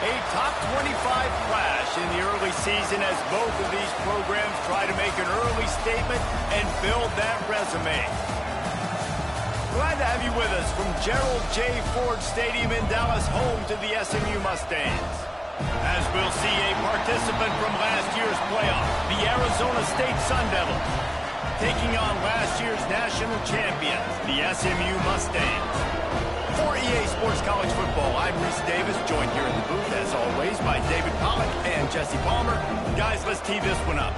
A top 25 clash in the early season as both of these programs try to make an early statement and build that resume. Glad to have you with us from Gerald J. Ford Stadium in Dallas, home to the SMU Mustangs. As we'll see a participant from last year's playoff, the Arizona State Sun Devils, taking on last year's national champions, the SMU Mustangs. For EA Sports College Football, I'm Reese Davis, joined here in the booth, as always, by David Pollack and Jesse Palmer. Guys, let's tee this one up.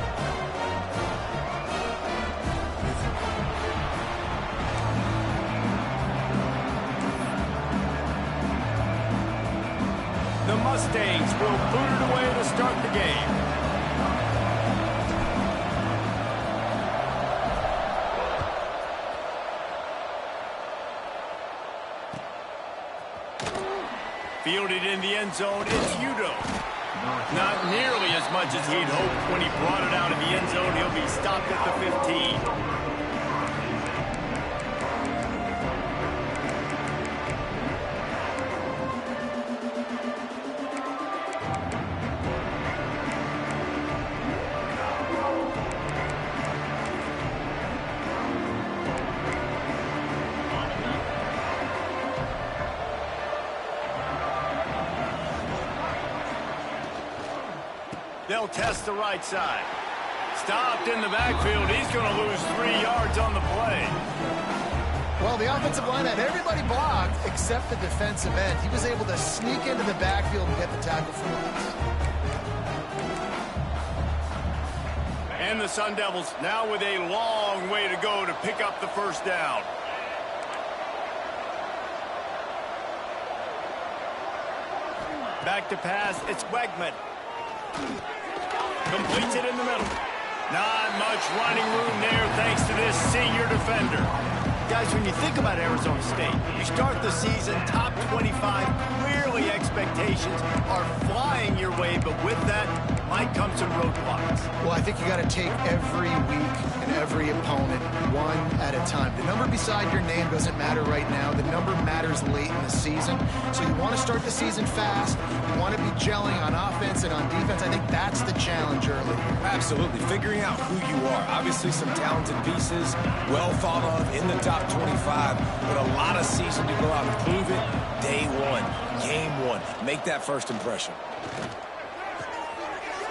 The Mustangs will boot it away to start the game. Fielded in the end zone, it's Udo. Not nearly as much as he'd hoped when he brought it out of the end zone. He'll be stopped at the 15. They'll test the right side. Stopped in the backfield. He's going to lose 3 yards on the play. Well, the offensive line had everybody blocked except the defensive end. He was able to sneak into the backfield and get the tackle for the loss. And the Sun Devils now with a long way to go to pick up the first down. Back to pass. It's Wegman. Completes it in the middle. Not much running room there thanks to this senior defender. Guys, when you think about Arizona State, you start the season top 25. Clearly expectations are flying your way, but with that might come some roadblocks. Well, I think you got to take every week and every opponent one at a time. The number beside your name doesn't matter right now. The number matters late in the season. So you want to start the season fast. You want to be gelling on offense and on defense. I think that's the challenge early. Absolutely. Figuring out who you are. Obviously some talented pieces, well thought of in the top 25, but a lot of season to go out and prove it. Day one, game one. Make that first impression.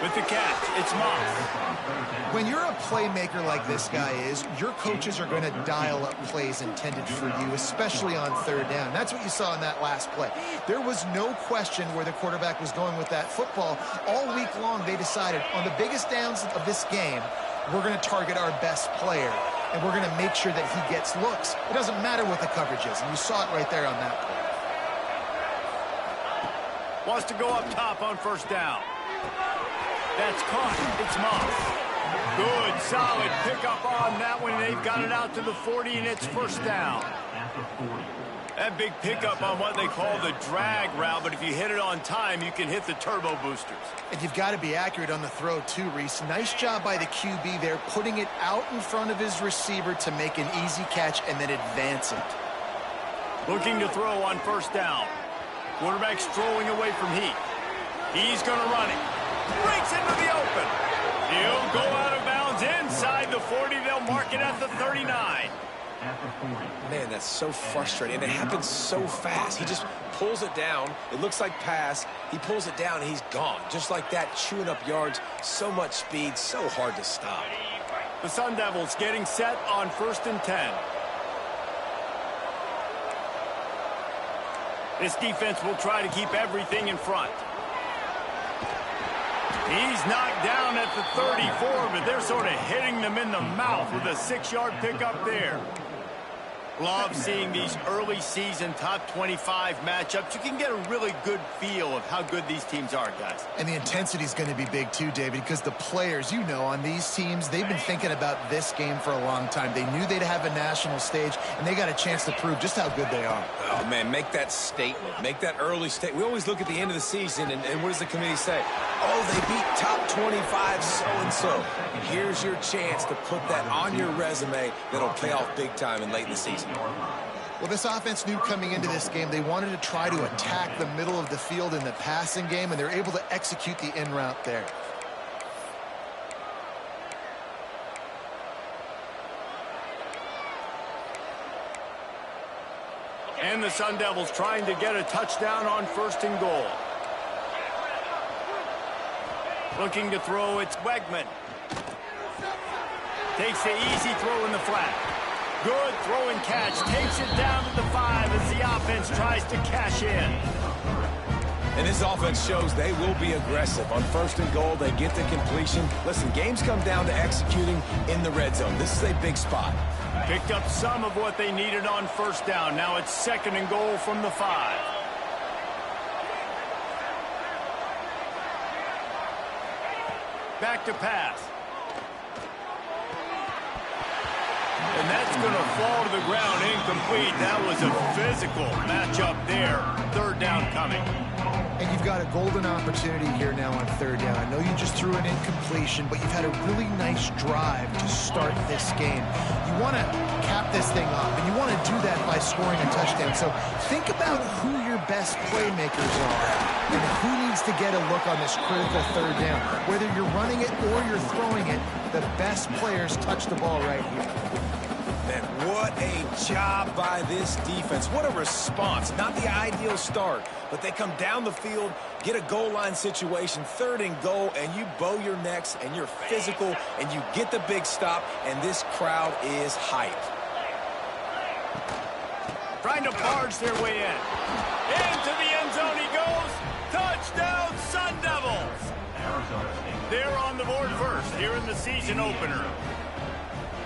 With the catch, it's Moss. When you're a playmaker like this guy is, your coaches are going to dial up plays intended for you, especially on third down. That's what you saw in that last play. There was no question where the quarterback was going with that football. All week long, they decided on the biggest downs of this game, we're going to target our best player, and we're going to make sure that he gets looks. It doesn't matter what the coverage is, and you saw it right there on that play. Wants to go up top on first down. That's caught. It's Moss. Good, solid pickup on that one. They've got it out to the 40, and it's first down. That big pickup on what they call the drag route, but if you hit it on time, you can hit the turbo boosters. And you've got to be accurate on the throw, too, Reese. Nice job by the QB there, putting it out in front of his receiver to make an easy catch and then advance it. Looking to throw on first down. Quarterback strolling away from Heath. He's going to run it. Breaks into the open. He'll go out of bounds inside the 40. They'll mark it at the 39. Man, that's so frustrating. And it happens so fast. He just pulls it down. It looks like pass. He pulls it down, and he's gone. Just like that, chewing up yards. So much speed, so hard to stop. The Sun Devils getting set on 1st and 10. This defense will try to keep everything in front. He's knocked down at the 34, but they're sort of hitting them in the mouth with a 6-yard pickup there. Love seeing these early season top 25 matchups. You can get a really good feel of how good these teams are, guys. And the intensity is going to be big too, David, because the players, you know, on these teams, they've been thinking about this game for a long time. They knew they'd have a national stage, and they got a chance to prove just how good they are. Oh, man, make that statement. Make that early statement. We always look at the end of the season, and what does the committee say? Oh, they beat top 25 so-and-so. Here's your chance to put that on your resume that'll pay off big time and late in the season. Well, this offense knew coming into this game they wanted to try to attack the middle of the field in the passing game, and they're able to execute the in route there. And the Sun Devils trying to get a touchdown on 1st and goal. Looking to throw, it's Wegman. Takes the easy throw in the flat. Good throw and catch. Takes it down to the 5 as the offense tries to cash in. And this offense shows they will be aggressive. On 1st and goal, they get the completion. Listen, games come down to executing in the red zone. This is a big spot. Picked up some of what they needed on 1st down. Now it's 2nd and goal from the 5. Back to pass. And that's going to fall to the ground incomplete. That was a physical matchup there. 3rd down coming. And you've got a golden opportunity here now on 3rd down. I know you just threw an incompletion, but you've had a really nice drive to start this game. You want to cap this thing off, and you want to do that by scoring a touchdown. So think about who your best playmakers are and who needs to get a look on this critical 3rd down. Whether you're running it or you're throwing it, the best players touch the ball right here. Man, what a job by this defense. What a response. Not the ideal start, but they come down the field, get a goal line situation, 3rd and goal, and you bow your necks, and you're physical, and you get the big stop, and this crowd is hyped. Trying to barge their way in. Into the end zone he goes. Touchdown, Sun Devils. They're on the board first here in the season opener.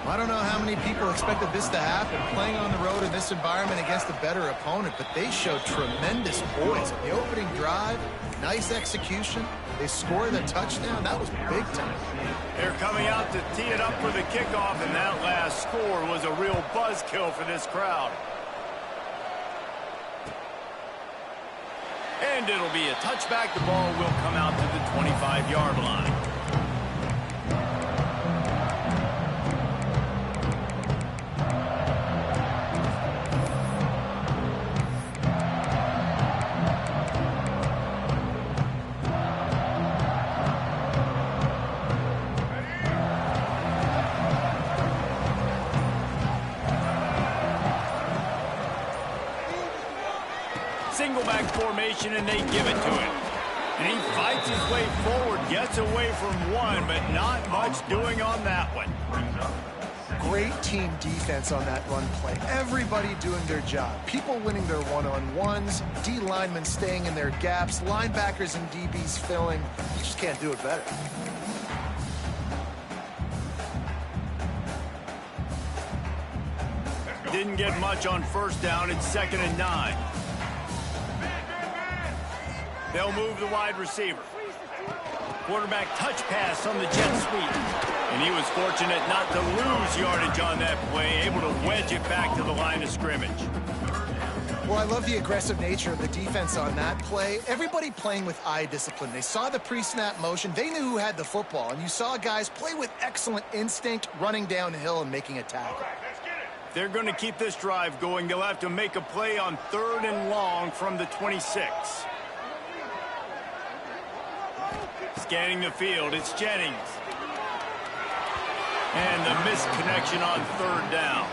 I don't know how many people expected this to happen, playing on the road in this environment against a better opponent, but they showed tremendous poise. The opening drive, nice execution. They scored a touchdown. That was big time. They're coming out to tee it up for the kickoff, and that last score was a real buzzkill for this crowd. And it'll be a touchback. The ball will come out to the 25-yard line. Single back formation, and they give it to him. And he fights his way forward, gets away from one, but not much doing on that one. Great team defense on that run play. Everybody doing their job. People winning their one-on-ones, D linemen staying in their gaps, linebackers and DBs filling. You just can't do it better. Didn't get much on 1st down. It's 2nd and 9. They'll move the wide receiver. Quarterback touch pass on the jet sweep. And he was fortunate not to lose yardage on that play, able to wedge it back to the line of scrimmage. Well, I love the aggressive nature of the defense on that play. Everybody playing with eye discipline. They saw the pre-snap motion. They knew who had the football. And you saw guys play with excellent instinct, running downhill and making a tackle. They're going to keep this drive going. They'll have to make a play on 3rd and long from the 26. Scanning the field, it's Jennings. And the missed connection on 3rd down.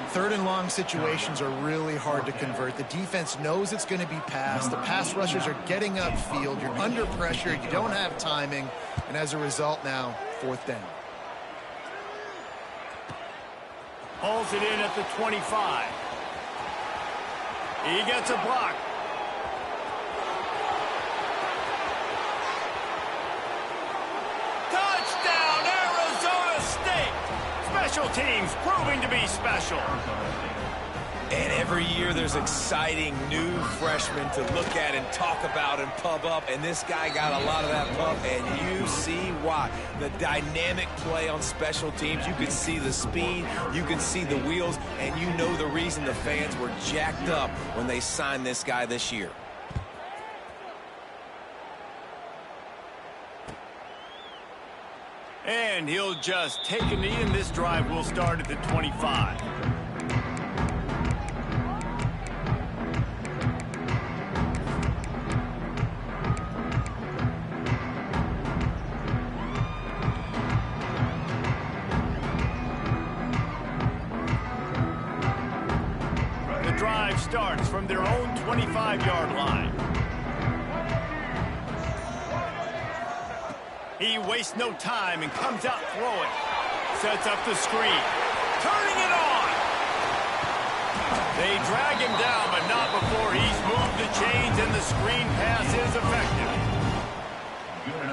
3rd and long situations are really hard to convert. The defense knows it's going to be passed. The pass rushers are getting upfield. You're under pressure. You don't have timing. And as a result now, 4th down. Hauls it in at the 25. He gets a block. Touchdown, Arizona State! Special teams proving to be special. And every year there's exciting new freshmen to look at and talk about and pub up. And this guy got a lot of that pub, and you see why. The dynamic play on special teams. You can see the speed, you can see the wheels, and you know the reason the fans were jacked up when they signed this guy this year. And he'll just take a knee, and this drive will start at the 25. their own 25-yard line. He wastes no time and comes out throwing. Sets up the screen. Turning it on. They drag him down, but not before he's moved the chains and the screen pass is effective.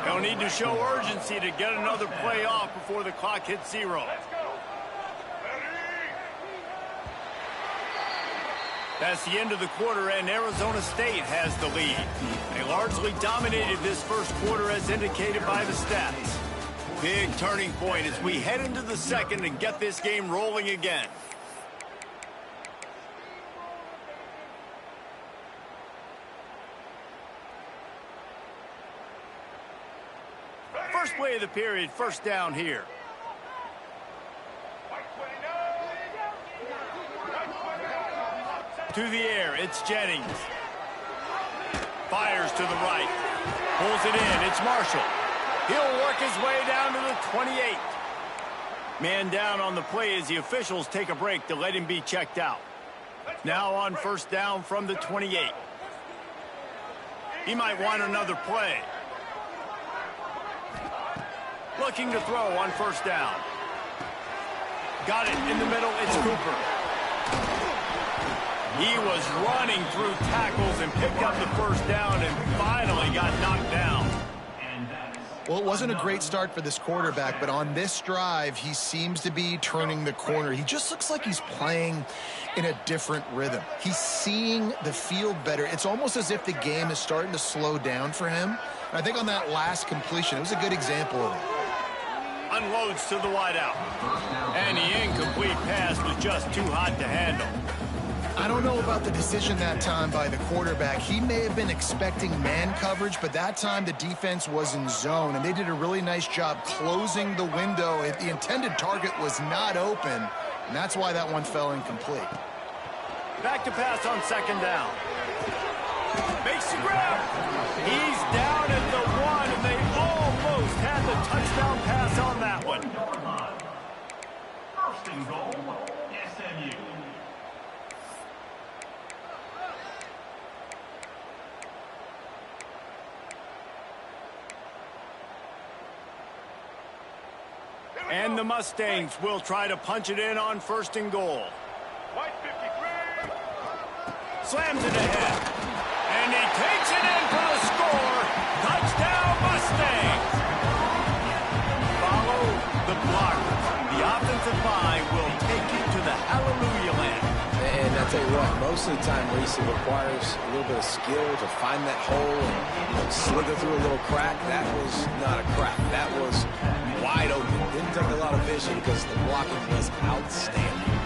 They'll need to show urgency to get another play off before the clock hits 0. That's the end of the quarter, and Arizona State has the lead. They largely dominated this first quarter as indicated by the stats. Big turning point as we head into the second and get this game rolling again. First play of the period, first down here. To the air, it's Jennings. Fires to the right. Pulls it in, it's Marshall. He'll work his way down to the 28. Man down on the play as the officials take a break to let him be checked out. Now on first down from the 28. He might want another play. Looking to throw on first down. Got it in the middle, it's Cooper. He was running through tackles and picked up the first down and finally got knocked down. Well, it wasn't a great start for this quarterback, but on this drive, he seems to be turning the corner. He just looks like he's playing in a different rhythm. He's seeing the field better. It's almost as if the game is starting to slow down for him. And I think on that last completion, it was a good example of it. Unloads to the wideout. And the incomplete pass was just too hot to handle. I don't know about the decision that time by the quarterback. He may have been expecting man coverage, but that time the defense was in zone, and they did a really nice job closing the window. The intended target was not open, and that's why that one fell incomplete. Back to pass on second down. Makes the grab. He's down at the 1, and they almost had the touchdown pass on that one. First and goal, SMU. And the Mustangs will try to punch it in on first and goal. Slams it ahead. And he takes it in for the score. Touchdown Mustangs. Follow the blockers. The offensive line will take you to the hallelujah land. And I tell you what, most of the time, Reese, it requires a little bit of skill to find that hole and slither through a little crack. That was not a crack. That was wide open. Didn't take a lot of vision because the blocking was outstanding.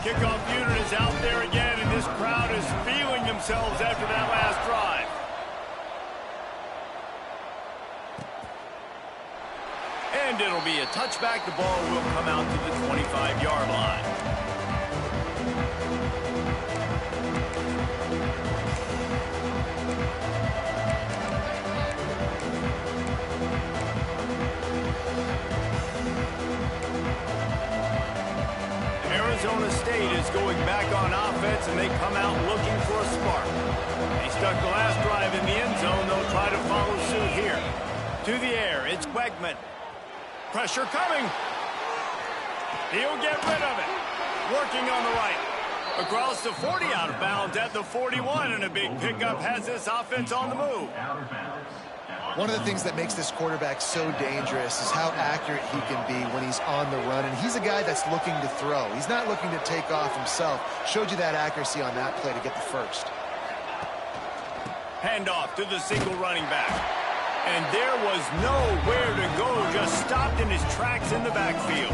Kickoff unit is out there again, and this crowd is feeling themselves after that last drive. And it'll be a touchback. The ball will come out to the 25-yard line. Arizona State is going back on offense, and they come out looking for a spark. They stuck the last drive in the end zone. They'll try to follow suit here. To the air, it's Wegman. Pressure coming. He'll get rid of it. Working on the right. Across the 40, out of bounds at the 41, and a big pickup has this offense on the move. One of the things that makes this quarterback so dangerous is how accurate he can be when he's on the run. And he's a guy that's looking to throw. He's not looking to take off himself. Showed you that accuracy on that play to get the first. Handoff to the single running back. And there was nowhere to go, just stopped in his tracks in the backfield.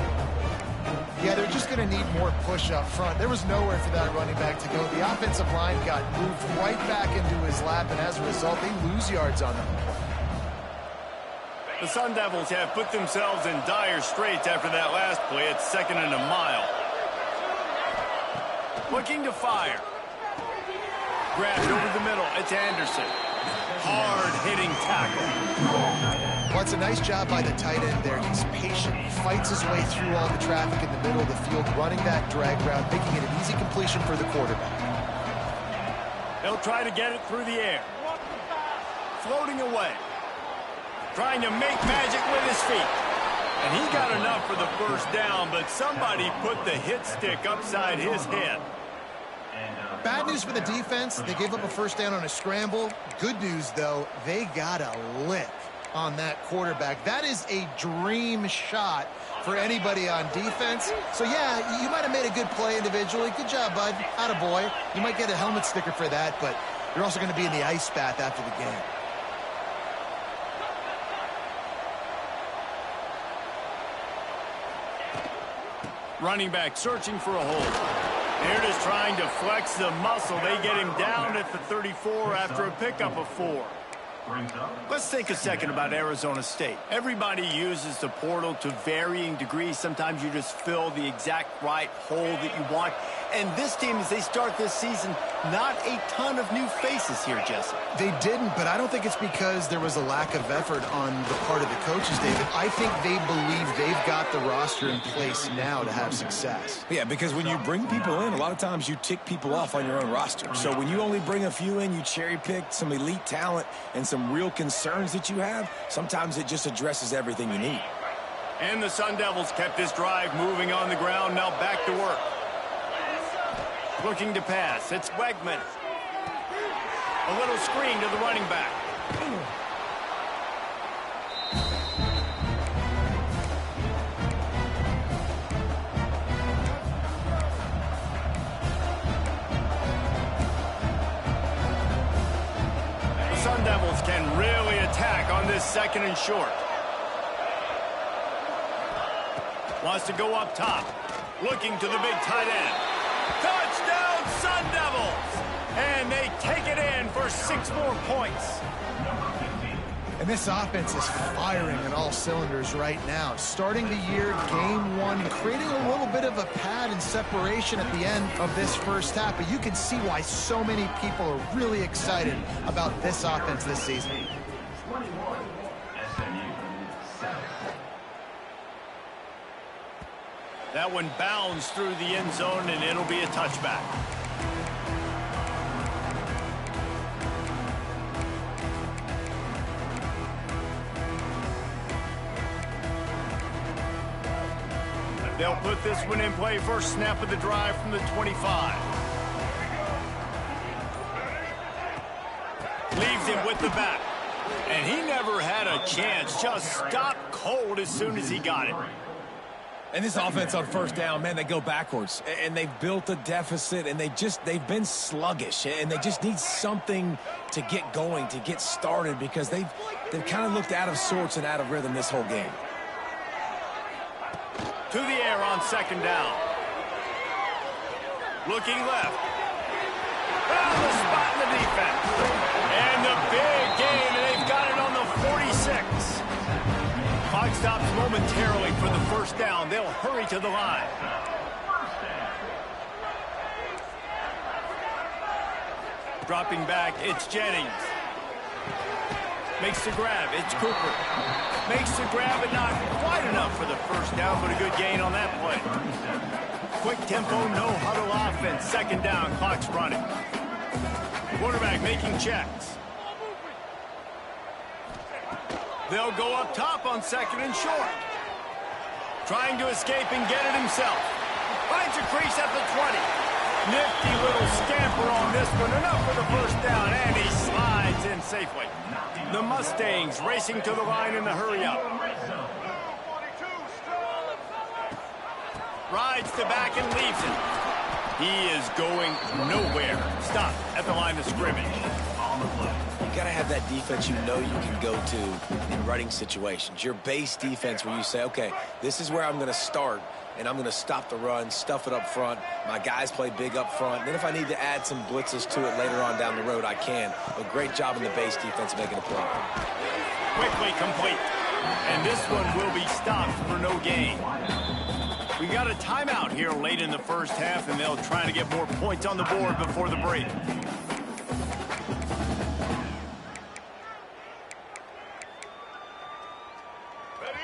Yeah, they're just going to need more push up front. There was nowhere for that running back to go. The offensive line got moved right back into his lap, and as a result, they lose yards on them. The Sun Devils have put themselves in dire straits after that last play. It's second and a mile. Looking to fire. Grabbed over the middle. It's Anderson. Hard-hitting tackle. Well, it's a nice job by the tight end there. He's patient. He fights his way through all the traffic in the middle of the field, running that drag route, making it an easy completion for the quarterback. He'll try to get it through the air. Floating away. Trying to make magic with his feet. And he got enough for the first down, but somebody put the hit stick upside his head. Bad news for the defense. They gave up a first down on a scramble. Good news, though, they got a lick on that quarterback. That is a dream shot for anybody on defense. So, yeah, you might have made a good play individually. Good job, bud. Attaboy. You might get a helmet sticker for that, but you're also going to be in the ice bath after the game. Running back searching for a hole. They're just trying to flex the muscle. They get him down at the 34 after a pickup of 4. Let's think a second about Arizona State. Everybody uses the portal to varying degrees. Sometimes you just fill the exact right hole that you want. And this team, as they start this season, not a ton of new faces here, Jesse. They didn't, but I don't think it's because there was a lack of effort on the part of the coaches, David. I think they believe they've got the roster in place now to have success. Yeah, because when you bring people in, a lot of times you tick people off on your own roster. So when you only bring a few in, you cherry-pick some elite talent and some real concerns that you have, sometimes it just addresses everything you need. And the Sun Devils kept this drive moving on the ground. Now back to work. Looking to pass. It's Wegman. A little screen to the running back. The Sun Devils can really attack on this 2nd and short. Wants to go up top. Looking to the big tight end. Touchdown, Sun Devils! And they take it in for 6 more points. And this offense is firing on all cylinders right now. Starting the year, game 1, creating a little bit of a pad and separation at the end of this first half. But you can see why so many people are really excited about this offense this season. 21, SMU 7. That one bounds through the end zone, and it'll be a touchback. They'll put this one in play. First snap of the drive from the 25. Leaves him with the back. And he never had a chance. Just stopped cold as soon as he got it. And this offense on first down, man, they go backwards. And they've built a deficit, and they've been sluggish. And they just need something to get going, to get started, because they've kind of looked out of sorts and out of rhythm this whole game. To the air on 2nd down. Looking left. Found the spot in the defense. And the big game, and they've got it on the 46. Clock stops momentarily for the first down. They'll hurry to the line. Dropping back, it's Jennings. Makes the grab, it's Cooper. Makes the grab, but not quite enough for the first down, but a good gain on that play. Quick tempo, no huddle offense. 2nd down, clock's running. Quarterback making checks. They'll go up top on 2nd and short. Trying to escape and get it himself. Finds a crease at the 20. Nifty little scamper on this one. Enough for the first down, and he slides in safely. The Mustangs racing to the line in the hurry-up. Rides to back and leaves it. He is going nowhere. Stop at the line of scrimmage. You got to have that defense you know you can go to in running situations. Your base defense where you say, okay, this is where I'm going to start, and I'm going to stop the run, stuff it up front. My guys play big up front. Then if I need to add some blitzes to it later on down the road, I can. But great job in the base defense making a play. Quickly complete. And this one will be stopped for no gain. We got a timeout here late in the first half, and they'll try to get more points on the board before the break.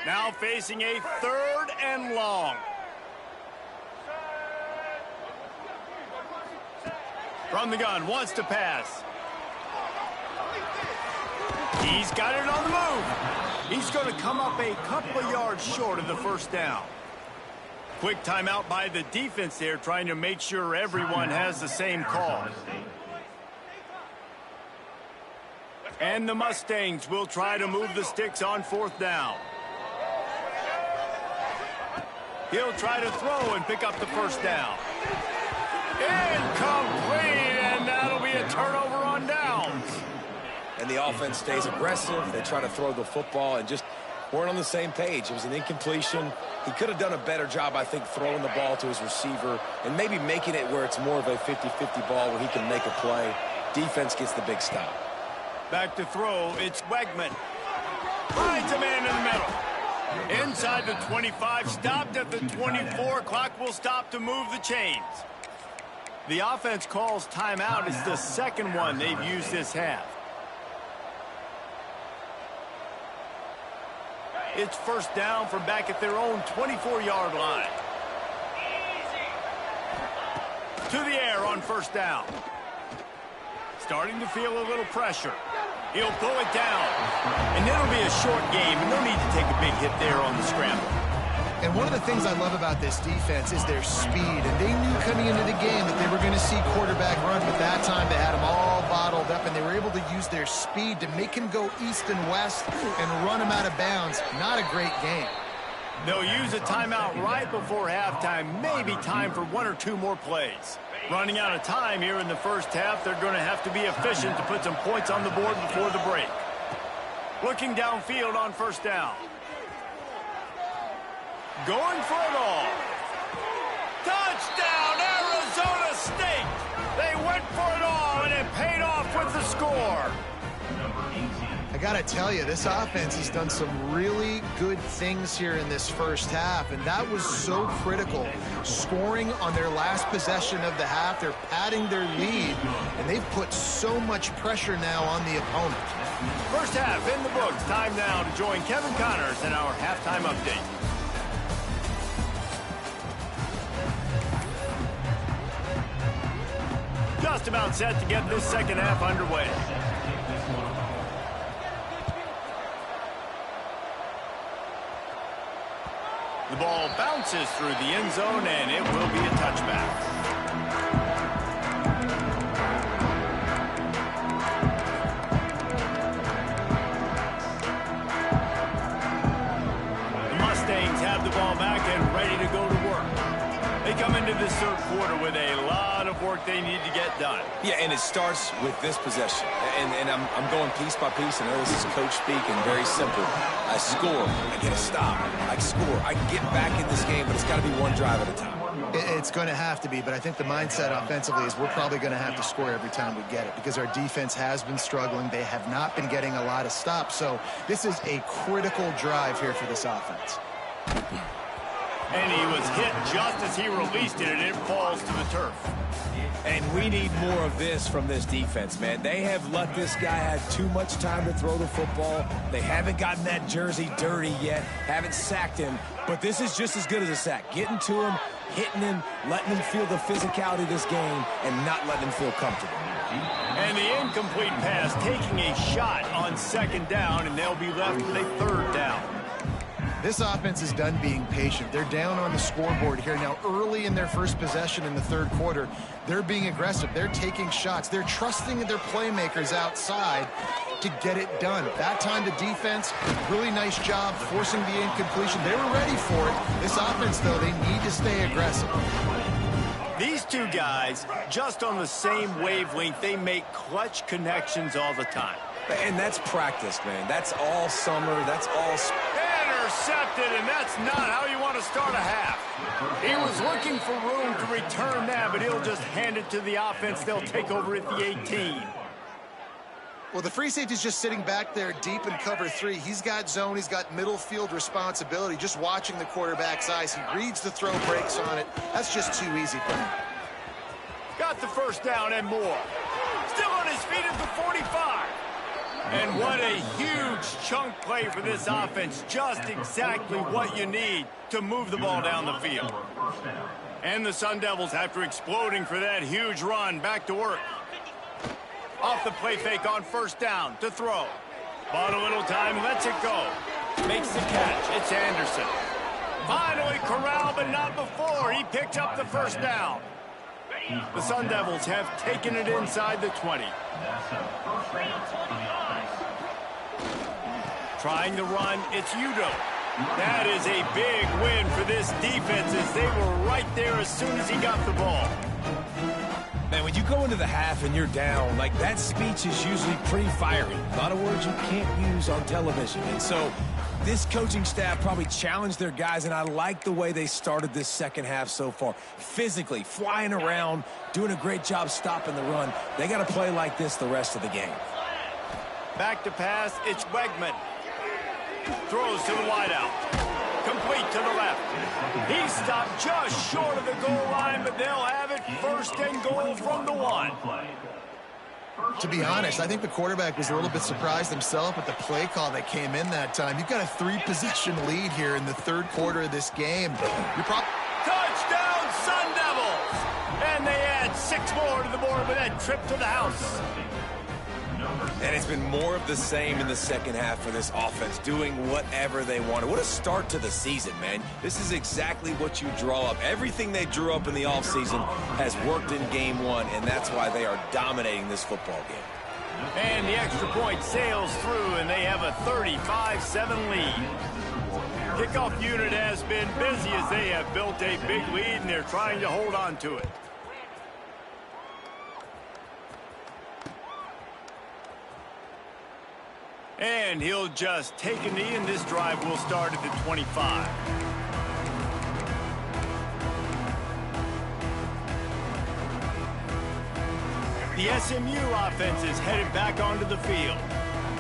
Now facing a 3rd and long. From the gun, wants to pass. He's got it on the move. He's going to come up a couple of yards short of the first down. Quick timeout by the defense there, trying to make sure everyone has the same call. And the Mustangs will try to move the sticks on fourth down. He'll try to throw and pick up the first down. Incomplete, and that'll be a turnover on downs. And the offense stays aggressive. They try to throw the football and just weren't on the same page. It was an incompletion. He could have done a better job, I think, throwing the ball to his receiver and maybe making it where it's more of a 50-50 ball where he can make a play. Defense gets the big stop. Back to throw, it's Wegman. Finds a man in the middle. Inside the 25, stopped at the 24. Clock will stop to move the chains. The offense calls timeout. It's the second one they've used this half. It's first down from back at their own 24-yard line. To the air on first down. Starting to feel a little pressure. He'll throw it down. And it'll be a short game, and no need to take a big hit there on the scramble. And one of the things I love about this defense is their speed. And they knew coming into the game that they were going to see quarterback run, but that time they had them all bottled up, and they were able to use their speed to make him go east and west and run him out of bounds. Not a great game. They'll use a timeout right before halftime, maybe time for one or two more plays. Running out of time here in the first half, they're going to have to be efficient to put some points on the board before the break. Looking downfield on first down. Going for it all. Touchdown, Arizona State! They went for it all, and it paid off with the score. I got to tell you, this offense has done some really good things here in this first half, and that was so critical. Scoring on their last possession of the half, they're padding their lead, and they've put so much pressure now on the opponent. First half in the books. Time now to join Kevin Connors in our halftime update. Just about set to get this second half underway. The ball bounces through the end zone, and it will be a touchback. The Mustangs have the ball back and ready to go to work. They come into this third quarter with a lot of work they need to get done. Yeah, and it starts with this possession. And I'm going piece by piece. I know this is coach speak and very simple. I score, I get a stop, I score. I can get back in this game, but it's got to be one drive at a time. It's going to have to be, but I think the mindset offensively is we're probably going to have to score every time we get it because our defense has been struggling. They have not been getting a lot of stops. So this is a critical drive here for this offense. And he was hit just as he released it, and it falls to the turf. And we need more of this from this defense, man. They have let this guy have too much time to throw the football. They haven't gotten that jersey dirty yet, haven't sacked him. But this is just as good as a sack. Getting to him, hitting him, letting him feel the physicality of this game, and not letting him feel comfortable. And the incomplete pass taking a shot on second down, and they'll be left with a third down. This offense is done being patient. They're down on the scoreboard here. Now, early in their first possession in the third quarter, they're being aggressive. They're taking shots. They're trusting their playmakers outside to get it done. That time, the defense, really nice job forcing the incompletion. They were ready for it. This offense, though, they need to stay aggressive. These two guys, just on the same wavelength, they make clutch connections all the time. And that's practice, man. That's all summer. That's all... Intercepted, and that's not how you want to start a half. He was looking for room to return that, but he'll just hand it to the offense. They'll take over at the 18. Well, the free safety's just sitting back there deep in cover three. He's got zone. He's got middle field responsibility. Just watching the quarterback's eyes. He reads the throw, breaks on it. That's just too easy for him. Got the first down and more. Still on his feet at the 45. And what a huge chunk play for this offense. Just exactly what you need to move the ball down the field. And the Sun Devils, after exploding for that huge run, back to work. Off the play fake on first down to throw. Bought a little time, lets it go. Makes the catch. It's Anderson. Finally corralled, but not before. He picked up the first down. The Sun Devils have taken it inside the 20. Trying the run, it's Udo. That is a big win for this defense as they were right there as soon as he got the ball. Man, when you go into the half and you're down, like that speech is usually pretty fiery. A lot of words you can't use on television. And so this coaching staff probably challenged their guys, and I like the way they started this second half so far. Physically, flying around, doing a great job stopping the run. They got to play like this the rest of the game. Back to pass, it's Wegman. Throws to the wideout. Complete to the left. He stopped just short of the goal line, but they'll have it first and goal from the 1. To be honest, I think the quarterback was a little bit surprised himself with the play call that came in that time. You've got a 3-possession lead here in the third quarter of this game. Touchdown, Sun Devils! And they add 6 more to the board with that trip to the house. And it's been more of the same in the second half for this offense, doing whatever they wanted. What a start to the season, man. This is exactly what you draw up. Everything they drew up in the offseason has worked in game 1, and that's why they are dominating this football game. And the extra point sails through, and they have a 35-7 lead. Kickoff unit has been busy as they have built a big lead, and they're trying to hold on to it. And he'll just take a knee, and this drive will start at the 25. The SMU offense is headed back onto the field.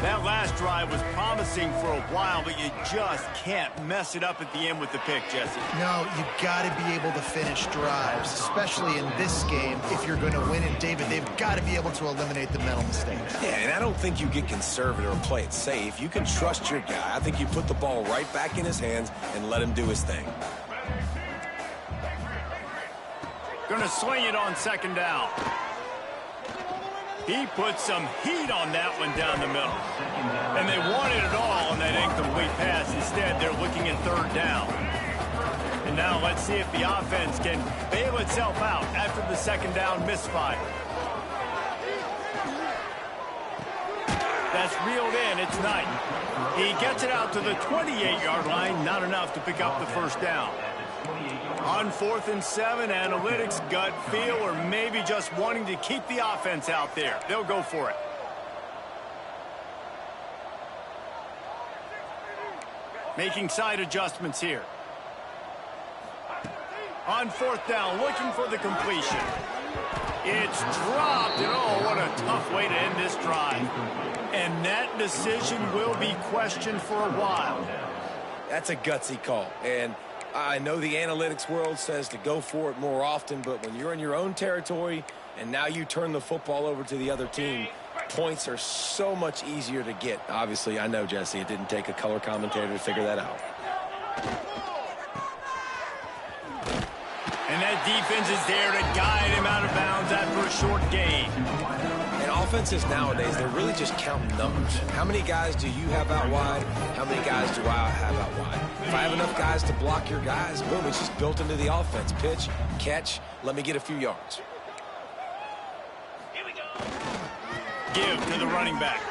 That last drive was promising for a while, but you just can't mess it up at the end with the pick, Jesse. No, you got to be able to finish drives, especially in this game. If you're going to win it, David, they've got to be able to eliminate the mental mistakes. Yeah, and I don't think you get conservative or play it safe. You can trust your guy. I think you put the ball right back in his hands and let him do his thing. Gonna swing it on second down. He put some heat on that one down the middle. And they wanted it all on that incomplete pass. Instead, they're looking at third down. And now let's see if the offense can bail itself out after the second down misfire. That's reeled in. It's Knight. He gets it out to the 28-yard line. Not enough to pick up the first down. On 4th and 7, analytics, gut feel, or maybe just wanting to keep the offense out there. They'll go for it. Making side adjustments here. On 4th down, looking for the completion. It's dropped, and oh, what a tough way to end this drive. And that decision will be questioned for a while. That's a gutsy call, and I know the analytics world says to go for it more often, but when you're in your own territory and now you turn the football over to the other team, points are so much easier to get. Obviously, I know, Jesse, it didn't take a color commentator to figure that out. And that defense is there to guide him out of bounds after a short gain. And offenses nowadays, they're really just counting numbers. How many guys do you have out wide? How many guys do I have out wide? If I have enough guys to block your guys, boom, it's just built into the offense. Pitch, catch, let me get a few yards. Give to the running back.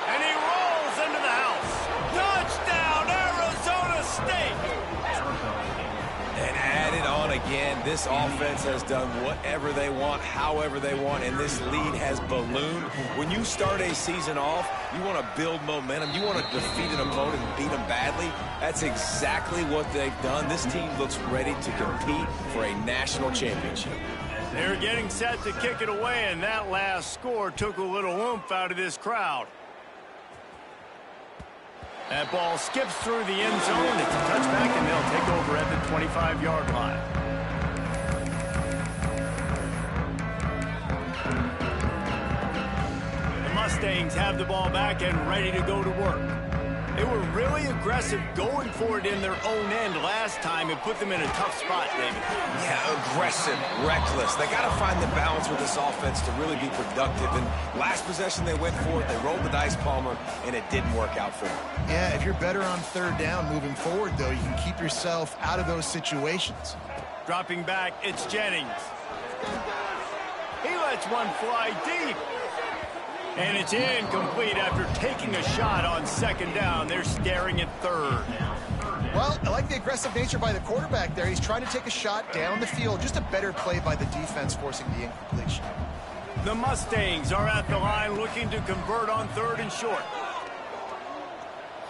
And he rolls into the house. Touchdown, Arizona State! And add it on again. This offense has done whatever they want, however they want, and this lead has ballooned. When you start a season off, you want to build momentum. You want to defeat an opponent and beat them badly. That's exactly what they've done. This team looks ready to compete for a national championship. They're getting set to kick it away, and that last score took a little oomph out of this crowd. That ball skips through the end zone. It's a touchback, and they'll take over at the 25-yard line. The Mustangs have the ball back and ready to go to work. They were really aggressive going for it in their own end last time and put them in a tough spot, David. Yeah, aggressive, reckless. They got to find the balance with this offense to really be productive. And last possession they went for it, they rolled the dice, Palmer, and it didn't work out for them. Yeah, if you're better on third down moving forward, though, you can keep yourself out of those situations. Dropping back, it's Jennings. He lets one fly deep. And it's incomplete after taking a shot on second down. They're staring at third. Well, I like the aggressive nature by the quarterback there. He's trying to take a shot down the field. Just a better play by the defense forcing the incompletion. The Mustangs are at the line looking to convert on third and short.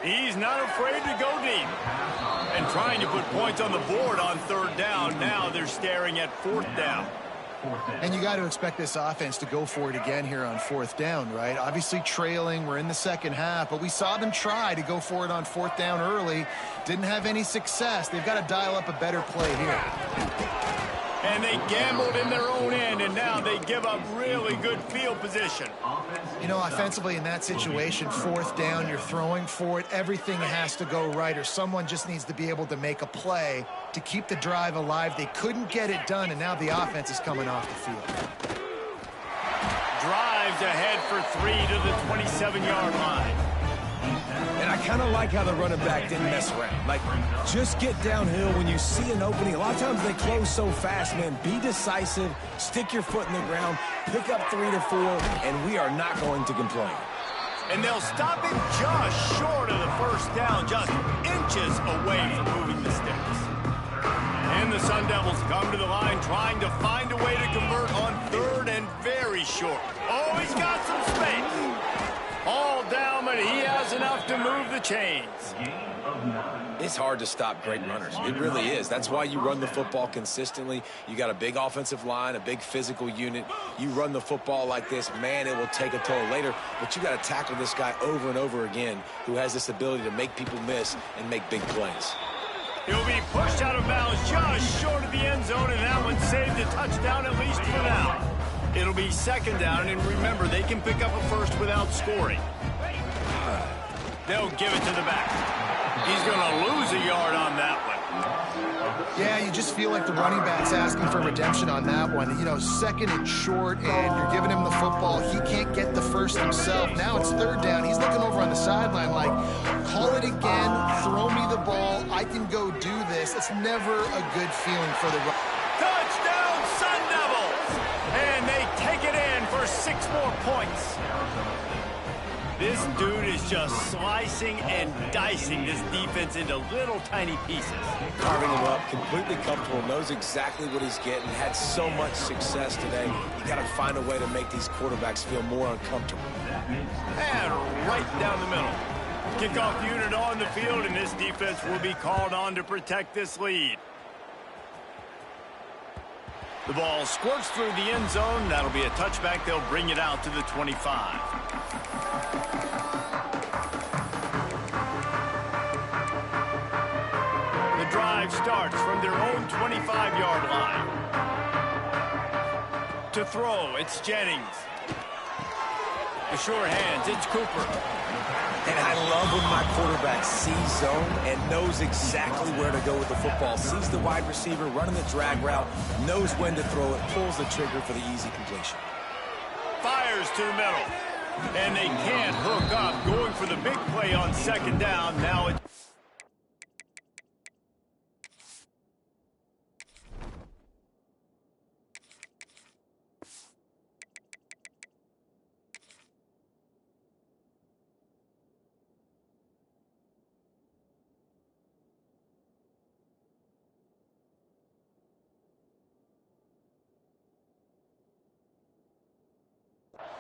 He's not afraid to go deep. And trying to put points on the board on third down. Now they're staring at fourth down. And you got to expect this offense to go for it again here on fourth down, right? Obviously trailing, we're in the second half, but we saw them try to go for it on fourth down early. Didn't have any success. They've got to dial up a better play here. And they gambled in their own end, and now they give up really good field position. You know, offensively in that situation, fourth down, you're throwing for it. Everything has to go right, or someone just needs to be able to make a play to keep the drive alive. They couldn't get it done, and now the offense is coming off the field. Drives ahead for 3 to the 27-yard line. And I kind of like how the running back didn't mess around. Like, just get downhill when you see an opening. A lot of times they close so fast, man. Be decisive, stick your foot in the ground, pick up 3 to 4, and we are not going to complain. And they'll stop it just short of the first down, just inches away from moving the sticks. And the Sun Devils come to the line trying to find a way to convert on third and very short. Oh, he's got some space. All down, but he has enough to move the chains. It's hard to stop great runners. It really is. That's why you run the football consistently. You got a big offensive line, a big physical unit. You run the football like this, man, it will take a toll later. But you got to tackle this guy over and over again who has this ability to make people miss and make big plays. He'll be pushed out of bounds just short of the end zone, and that one saved a touchdown at least for now. It'll be second down, and remember, they can pick up a first without scoring. They'll give it to the back. He's going to lose a yard on that one. Yeah, you just feel like the running back's asking for redemption on that one. You know, second and short, and you're giving him the football. He can't get the first himself. Now it's third down. He's looking over on the sideline like, call it again, throw me the ball, I can go do this. It's never a good feeling for the run. Touchdown, Sun Devils! And they take it in for 6 more points. This dude is just slicing and dicing this defense into little tiny pieces. Carving him up, completely comfortable, knows exactly what he's getting, had so much success today. You got to find a way to make these quarterbacks feel more uncomfortable. And right down the middle. Kickoff unit on the field, and this defense will be called on to protect this lead. The ball squirts through the end zone. That'll be a touchback. They'll bring it out to the 25. The drive starts from their own 25-yard line. To throw, it's Jennings. The sure hands, it's Cooper. And I love when my quarterback sees zone and knows exactly where to go with the football. Sees the wide receiver running the drag route, knows when to throw it, pulls the trigger for the easy completion. Fires to the middle. And they can't hook up, going for the big play on second down. Now it's...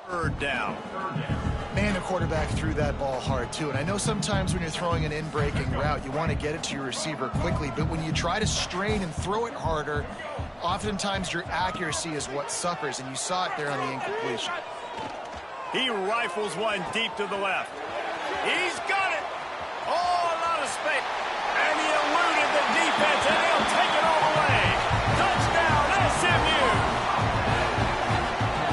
third down. Man, the quarterback threw that ball hard, too. And I know sometimes when you're throwing an in-breaking route, you want to get it to your receiver quickly. But when you try to strain and throw it harder, oftentimes your accuracy is what suffers. And you saw it there on the incompletion. He rifles one deep to the left. He's got it. Oh, a lot of space. And he eluded the defense, and he'll take it all the way. Touchdown, SMU.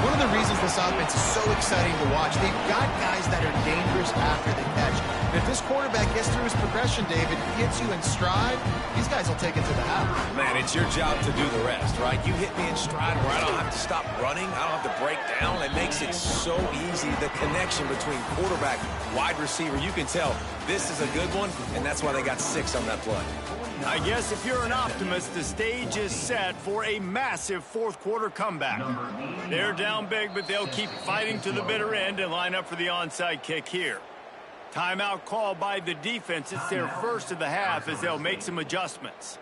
One of the reasons this offense is so exciting to watch. They've got guys that are dangerous after the catch. And if this quarterback gets through his progression, David, gets you in stride, these guys will take it to the house. Man, it's your job to do the rest, right? You hit me in stride where I don't have to stop running. I don't have to break down. It makes it so easy. The connection between quarterback, wide receiver, you can tell this is a good one, and that's why they got 6 on that play. I guess if you're an optimist, the stage is set for a massive fourth-quarter comeback. They're down big, but they'll keep fighting to the bitter end and line up for the onside kick here. Timeout call by the defense. It's their first of the half as they'll make some adjustments.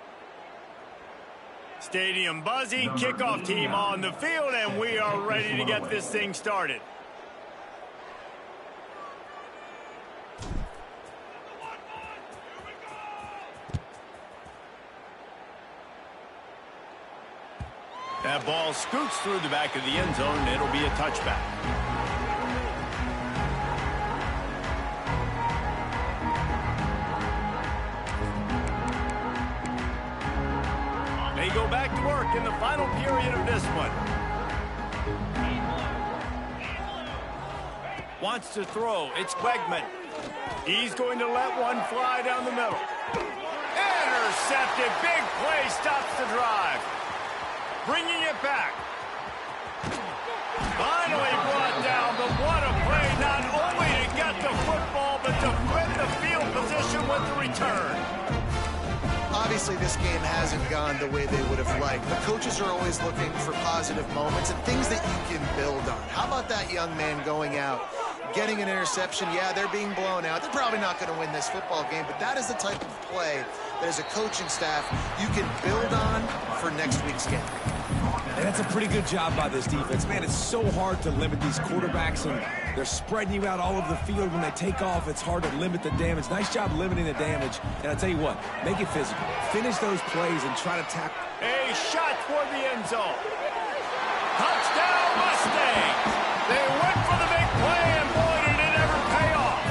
Stadium buzzing, kickoff team on the field, and we are ready to get this thing started. That ball scoots through the back of the end zone, and it'll be a touchback. They go back to work in the final period of this one. Wants to throw. It's Wegman. He's going to let one fly down the middle. Intercepted. Big play stops the drive. Bringing it back. Finally brought down, but what a play, not only to get the football, but to flip the field position with the return. Obviously, this game hasn't gone the way they would have liked, but coaches are always looking for positive moments and things that you can build on. How about that young man going out, getting an interception? Yeah, they're being blown out. They're probably not going to win this football game, but that is the type of play that as a coaching staff you can build on for next week's game. And that's a pretty good job by this defense. Man, it's so hard to limit these quarterbacks, and they're spreading you out all over the field. When they take off, it's hard to limit the damage. Nice job limiting the damage. And I'll tell you what, make it physical. Finish those plays and try to tap. A shot toward the end zone. Touchdown, Mustangs. They went for the big play, and boy, did it ever pay off.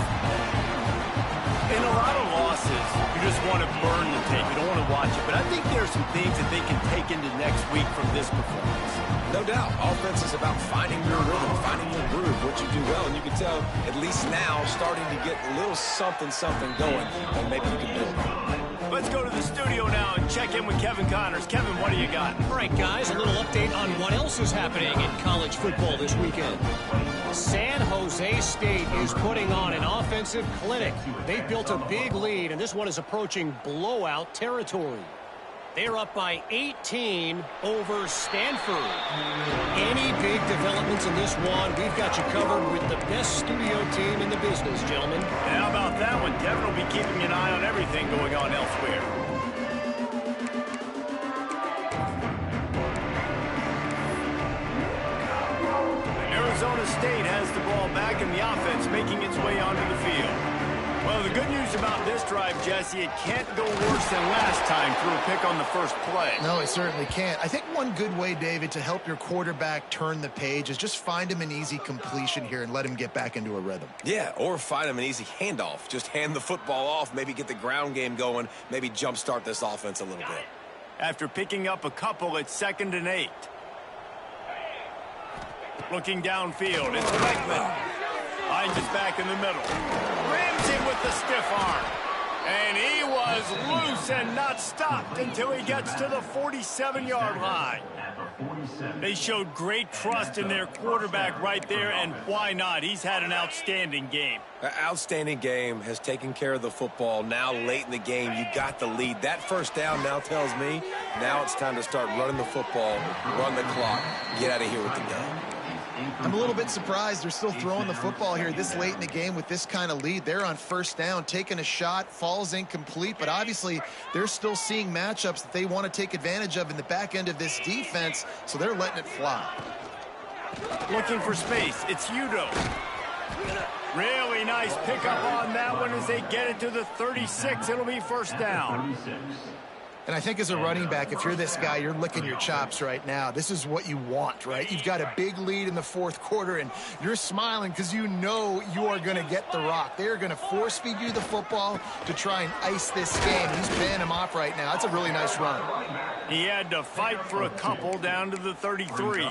In a lot of losses, you just want to burn the tape. You don't want to watch it. But I think there are some things that they can take into next week from this performance. No doubt. Offense is about finding your rhythm, finding your groove, what you do well. And you can tell, at least now, starting to get a little something going, and maybe you can build on. Let's go to the studio now and check in with Kevin Connors. Kevin, what do you got? All right, guys, a little update on what else is happening in college football this weekend. San Jose State is putting on an offensive clinic. They've built a big lead, and this one is approaching blowout territory. They're up by 18 over Stanford. Any big developments in this one, we've got you covered with the best studio team in the business, gentlemen. And how about that one? Kevin will be keeping an eye on everything going on elsewhere. Arizona State has the ball back in the offense, making its way onto the field. Well, the good news about this drive, Jesse, it can't go worse than last time through a pick on the first play. No, it certainly can't. I think one good way, David, to help your quarterback turn the page is just find him an easy completion here and let him get back into a rhythm. Yeah, or find him an easy handoff. Just hand the football off, maybe get the ground game going, maybe jumpstart this offense a little bit. After picking up a couple, it's 2nd and 8. Looking downfield, it's Wegman. Finds his back in the middle. Rams him with the stiff arm. And he was loose and not stopped until he gets to the 47-yard line. They showed great trust in their quarterback right there, and why not? He's had an outstanding game. An outstanding game, has taken care of the football. Now late in the game, you got the lead. That first down now tells me now it's time to start running the football, run the clock, get out of here with the dub. I'm a little bit surprised they're still throwing the football here this late in the game with this kind of lead. They're on first down, taking a shot, falls incomplete, but obviously they're still seeing matchups that they want to take advantage of in the back end of this defense, so they're letting it fly. Looking for space, it's Udo. Really nice pickup on that one as they get it to the 36. It'll be first down. And I think as a running back, if you're this guy, you're licking your chops right now. This is what you want, right? You've got a big lead in the fourth quarter, and you're smiling because you know you are going to get the rock. They're going to force feed you the football to try and ice this game. He's paying him off right now. That's a really nice run. He had to fight for a couple down to the 33.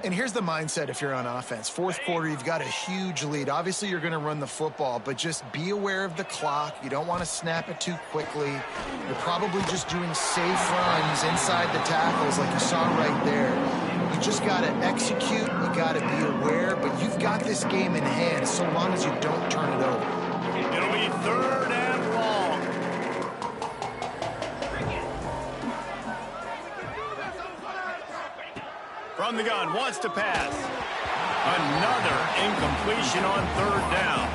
And here's the mindset if you're on offense. Fourth quarter, you've got a huge lead. Obviously, you're going to run the football, but just be aware of the clock. You don't want to snap it too quickly. You're probably just doing safe runs inside the tackles like you saw right there. You just got to execute. You got to be aware, but you've got this game in hand so long as you don't turn it over. It'll be 3rd and long. From the gun, wants to pass. Another incompletion on 3rd down.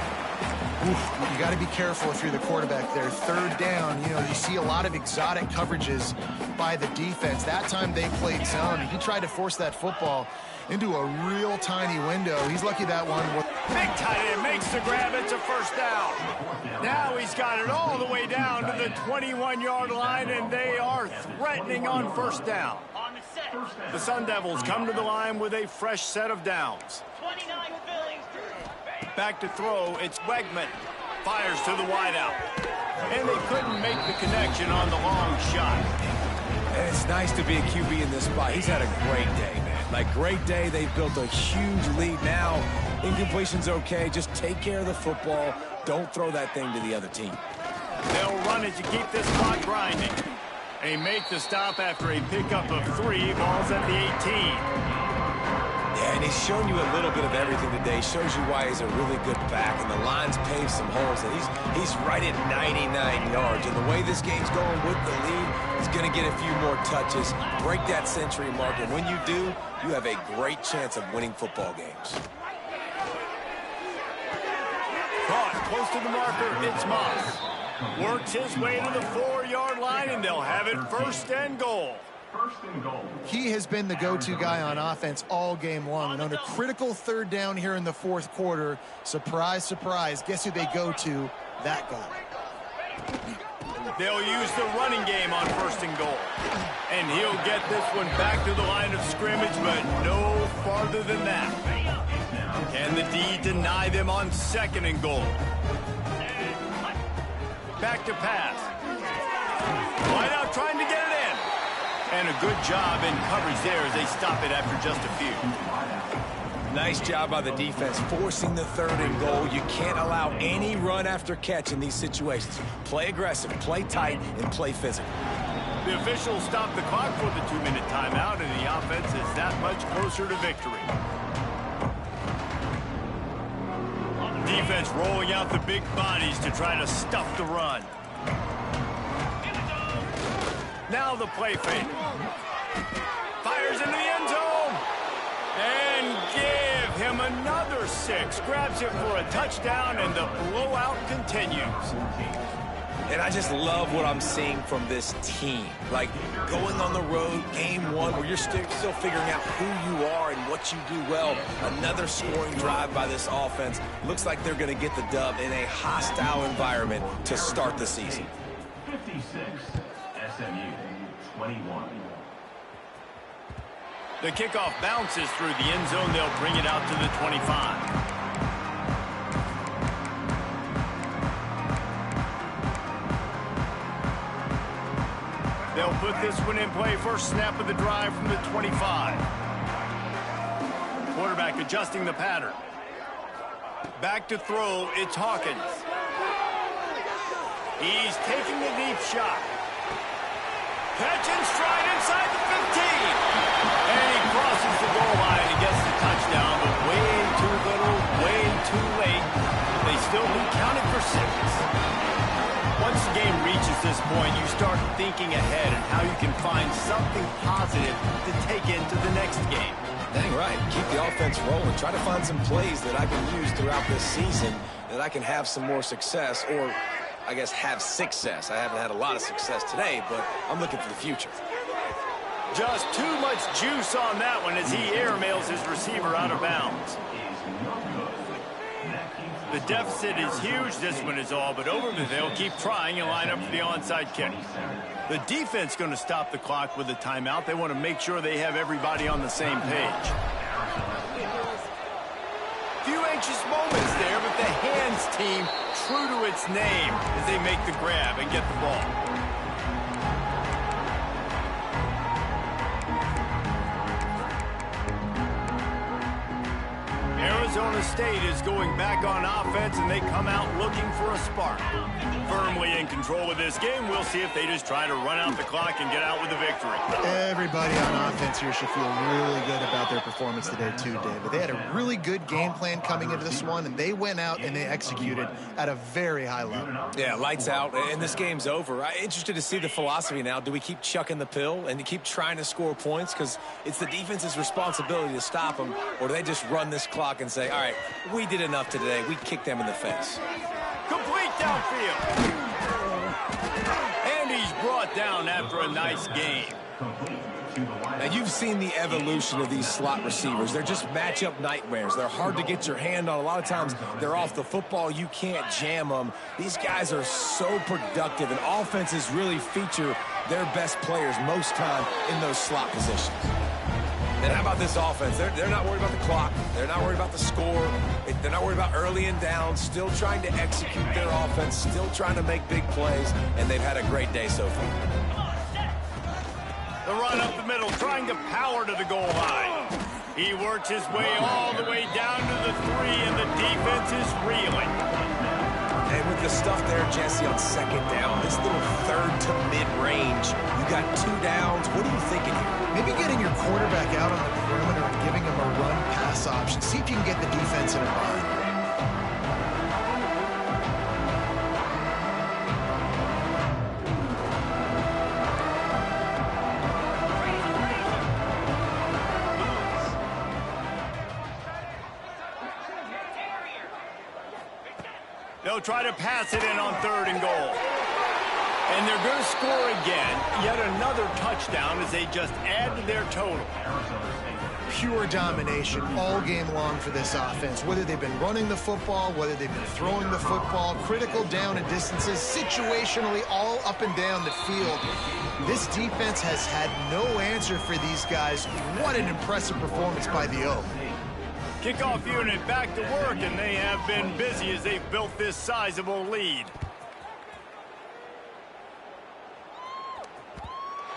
Oof, you got to be careful if you're the quarterback there. 3rd down, you see a lot of exotic coverages by the defense. That time they played zone. He tried to force that football into a real tiny window. He's lucky that one. Big tight end makes the grab. It's a 1st down. Now he's got it all the way down to the 21-yard line, and they are threatening on 1st down. The Sun Devils come to the line with a fresh set of downs. Back to throw, it's Wegman. Fires to the wideout. And they couldn't make the connection on the long shot. And it's nice to be a QB in this spot. He's had a great day, man. Like, great day. They've built a huge lead now. Incompletion's okay. Just take care of the football. Don't throw that thing to the other team. They'll run it to keep this clock grinding. They make the stop after a pickup of 3. Ball's at the 18. Yeah, and he's shown you a little bit of everything today. Shows you why he's a really good back, and the line's paved some holes, and he's right at 99 yards. And the way this game's going with the lead, he's going to get a few more touches, break that century mark, and when you do, you have a great chance of winning football games. Caught close to the marker, it's Moss. Works his way to the 4-yard line, and they'll have it 1st and goal. He has been the go-to guy on offense all game long. And on a critical 3rd down here in the 4th quarter, surprise, surprise, guess who they go to? That guy. They'll use the running game on 1st and goal. And he'll get this one back to the line of scrimmage, but no farther than that. Can the D deny them on 2nd and goal? Back to pass. Wide out trying to get it in. And a good job in coverage there as they stop it after just a few. Nice job by the defense forcing the 3rd and goal. You can't allow any run after catch in these situations. Play aggressive, play tight, and play physical. The officials stop the clock for the 2-minute timeout, and the offense is that much closer to victory. Defense rolling out the big bodies to try to stuff the run. Now the play fake. Fires into the end zone. And give him another 6. Grabs it for a touchdown, and the blowout continues. And I just love what I'm seeing from this team. Like, going on the road, game 1, where you're still figuring out who you are and what you do well. Another scoring drive by this offense. Looks like they're going to get the dub in a hostile environment to start the season. 56, SMU, 21. The kickoff bounces through the end zone. They'll bring it out to the 25. They'll put this one in play. First snap of the drive from the 25. Quarterback adjusting the pattern. Back to throw, it's Hawkins. He's taking a deep shot. Catch and stride inside the 15. And he crosses the goal line and gets the touchdown, but way too little, way too late. They still be counted for 6. Once the game reaches this point, you start thinking ahead and how you can find something positive to take into the next game. Dang right. Keep the offense rolling. Try to find some plays that I can use throughout this season that I can have some more success, or I guess have success. I haven't had a lot of success today, but I'm looking for the future. Just too much juice on that one as he airmails his receiver out of bounds. The deficit is huge. This one is all but over, but they'll keep trying and line up for the onside kick. The defense going to stop the clock with a timeout. They want to make sure they have everybody on the same page. Few anxious moments there, but the hands team true to its name as they make the grab and get the ball. Arizona State is going back on offense, and they come out looking for a spark. Firmly in control of this game. We'll see if they just try to run out the clock and get out with a victory. Everybody on offense here should feel really good about their performance today too, David. They had a really good game plan coming into this one, and they went out and they executed at a very high level. Yeah, lights out, and this game's over. I'm interested to see the philosophy now. Do we keep chucking the pill and keep trying to score points? Because it's the defense's responsibility to stop them, or do they just run this clock and say, all right, we did enough today. We kicked them in the face. Complete downfield. And he's brought down after a nice game. Now, you've seen the evolution of these slot receivers. They're just matchup nightmares. They're hard to get your hand on. A lot of times, they're off the football. You can't jam them. These guys are so productive, and offenses really feature their best players most time in those slot positions. And how about this offense? They're not worried about the clock. They're not worried about the score. They're not worried about early and down. Still trying to execute their offense. Still trying to make big plays. And they've had a great day so far. The run up the middle, trying to power to the goal line. He works his way all the way down to the 3, and the defense is reeling. And with the stuff there, Jesse, on second down, this little third to mid-range, you got 2 downs. What are you thinking here? Maybe getting your quarterback out on the perimeter and giving him a run-pass option. See if you can get the defense in a bind. They'll try to pass it in on 3rd and goal. And they're going to score again. Yet another touchdown as they just add to their total. Pure domination all game long for this offense. Whether they've been running the football, whether they've been throwing the football, critical down and distances, situationally all up and down the field. This defense has had no answer for these guys. What an impressive performance by the O. Kickoff unit back to work, and they have been busy as they've built this sizable lead.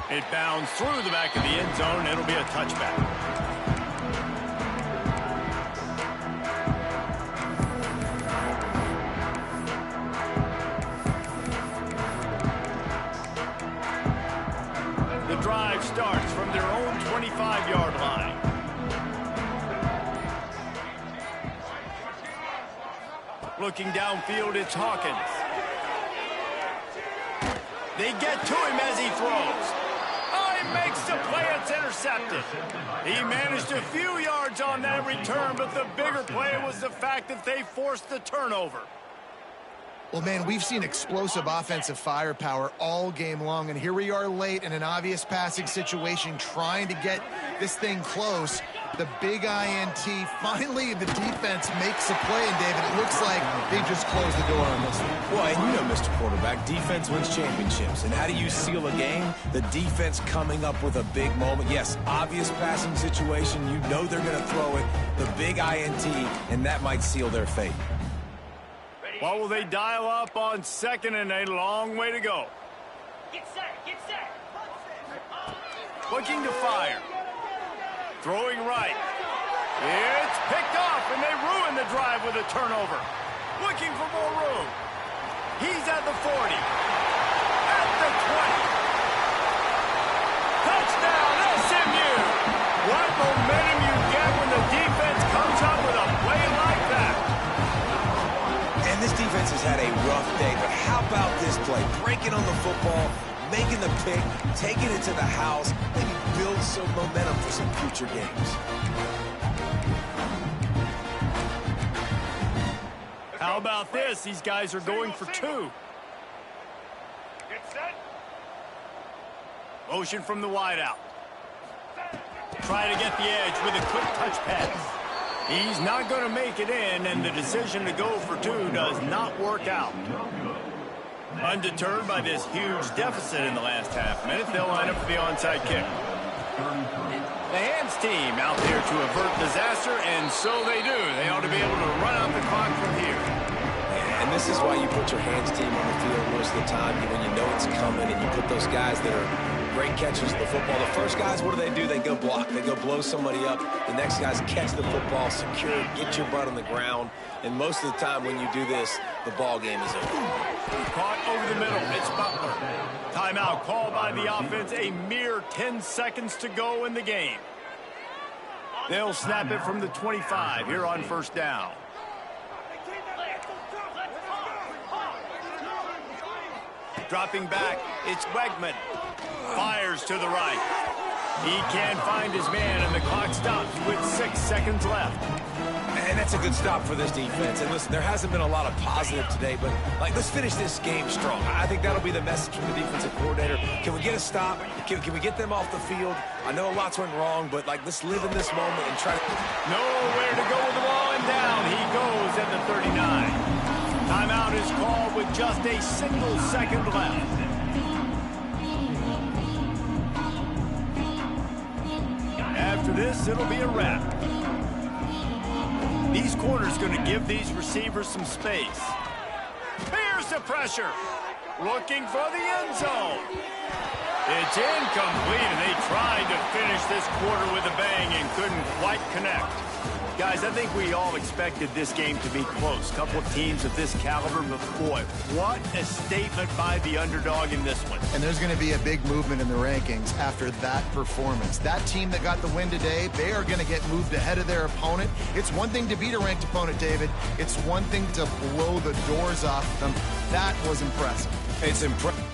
It bounds through the back of the end zone. It'll be a touchback. The drive starts from their own 25-yard line. Looking downfield, it's Hawkins. They get to him as he throws. Oh, he makes the play. It's intercepted. He managed a few yards on that return, but the bigger play was the fact that they forced the turnover. Well, man, we've seen explosive offensive firepower all game long, and here we are late in an obvious passing situation trying to get this thing close. The big INT, finally the defense makes a play, and David, it looks like they just closed the door on this one. Well, and you know, Mr. Quarterback, defense wins championships. And how do you seal a game? The defense coming up with a big moment. Yes, obvious passing situation. You know they're going to throw it. The big INT, and that might seal their fate. What will they dial up on 2nd and a long way to go? Get set, get set. Looking to fire. Throwing right. It's picked off, and they ruin the drive with a turnover. Looking for more room. He's at the 40. At the 20. Touchdown, SMU. What momentum you get when the defense comes up with a play like that. And this defense has had a rough day, but how about this play? Breaking on the football, making the pick, taking it to the house, maybe build some momentum for some future games. How about this? These guys are going for 2. Get set. Motion from the wideout. Try to get the edge with a quick touch pass. He's not going to make it in, and the decision to go for 2 does not work out. Undeterred by this huge deficit in the last half minute, they'll line up for the onside kick. The hands team out there to avert disaster, and so they do. They ought to be able to run out the clock from here. And this is why you put your hands team on the field most of the time when you know it's coming, and you put those guys that are great catchers of the football. The first guys, what do? They go block. They go blow somebody up. The next guys catch the football, secure it, get your butt on the ground. And most of the time when you do this, the ball game is over. Caught over the middle. It's Butler. Timeout called by the offense. A mere 10 seconds to go in the game. They'll snap it from the 25 here on first down. Dropping back, it's Wegman. Fires to the right. He can't find his man, and the clock stops with 6 seconds left. And that's a good stop for this defense. And listen, there hasn't been a lot of positive today, but let's finish this game strong. I think that'll be the message from the defensive coordinator. Can we get a stop? Can we get them off the field? I know lots went wrong, but let's live in this moment and try to... Nowhere to go with the ball, and down he goes at the 39. Timeout is called with just a single second left. After this, it'll be a wrap. These corners going to give these receivers some space. Here's the pressure. Looking for the end zone. It's incomplete, and they tried to finish this quarter with a bang and couldn't quite connect. Guys, I think we all expected this game to be close. Couple of teams of this caliber, but boy, what a statement by the underdog in this one. And there's going to be a big movement in the rankings after that performance. That team that got the win today, they are going to get moved ahead of their opponent. It's one thing to beat a ranked opponent, David. It's one thing to blow the doors off them. That was impressive. It's impressive.